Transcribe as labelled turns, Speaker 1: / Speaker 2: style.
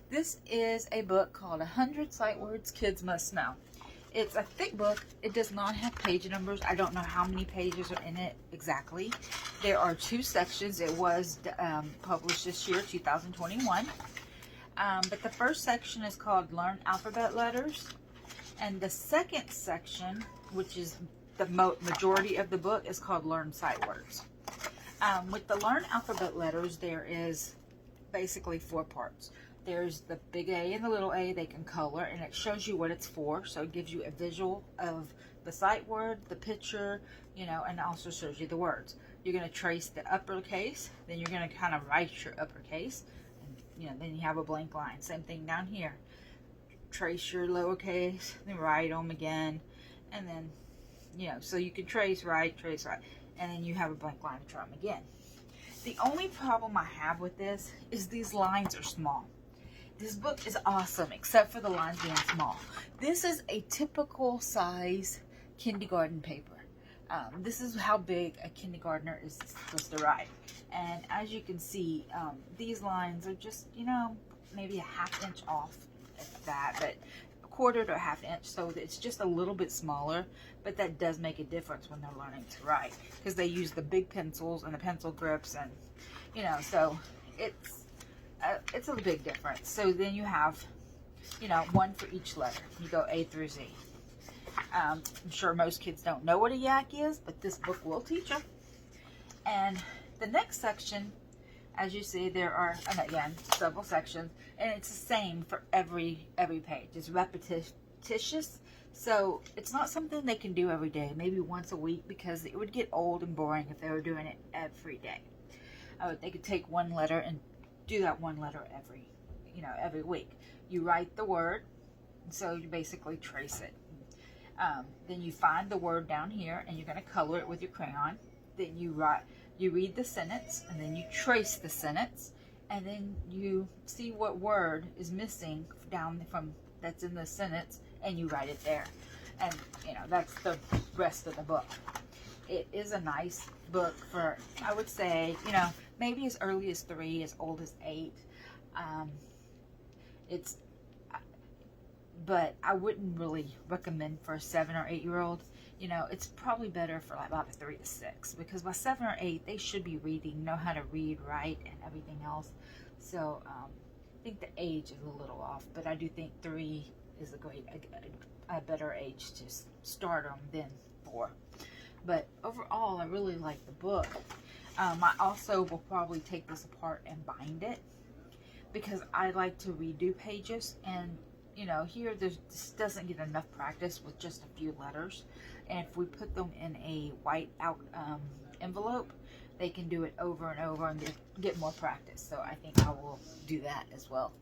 Speaker 1: This is a book called 100 Sight Words Kids Must Know. It's a thick book. It does not have page numbers. I don't know how many pages are in it exactly. There are 2 sections. It was published this year, 2021. But the first section is called Learn Alphabet Letters. And the second section, which is the majority of the book, is called Learn Sight Words. With the Learn Alphabet Letters, there is basically 4 parts. There's the big A and the little a. They can color, and it shows you what it's for. So it gives you a visual of the sight word, the picture, and also shows you the words. You're going to trace the uppercase, then you're going to kind of write your uppercase, and then you have a blank line. Same thing down here. Trace your lowercase, then write them again, and then, so you can trace, write, and then you have a blank line to try them again. The only problem I have with this is these lines are small. This book is awesome, except for the lines being small. This is a typical size kindergarten paper. This is how big a kindergartner is supposed to write. And as you can see, these lines are just, maybe a ½ inch off at that, but a quarter to a ½ inch. So it's just a little bit smaller, but that does make a difference when they're learning to write, because they use the big pencils and the pencil grips, and, so it's a big difference. So then you have, one for each letter. You go A through Z. I'm sure most kids don't know what a yak is, but this book will teach them. And the next section, as you see, there are, again, several sections, and it's the same for every page. It's repetitious, so it's not something they can do every day, maybe once a week, because it would get old and boring if they were doing it every day. They could take one letter and do that one letter every week. You write the word, so you basically trace it. Then you find the word down here, and you're going to color it with your crayon. Then you read the sentence, and then you trace the sentence, and then you see what word is missing that's in the sentence, and you write it there. And that's the rest of the book. It is a nice book for, I would say, maybe as early as 3, as old as 8. But I wouldn't really recommend for a 7 or 8 year old. It's probably better for like about a 3 to 6, because by 7 or 8 they should be reading, know how to read, write, and everything else. So I think the age is a little off, but I do think 3 is a better age to start them than 4. But overall, I really like the book. I also will probably take this apart and bind it, because I like to redo pages, and here this doesn't get enough practice with just a few letters. And if we put them in a white out envelope, they can do it over and over and get more practice. So I think I will do that as well.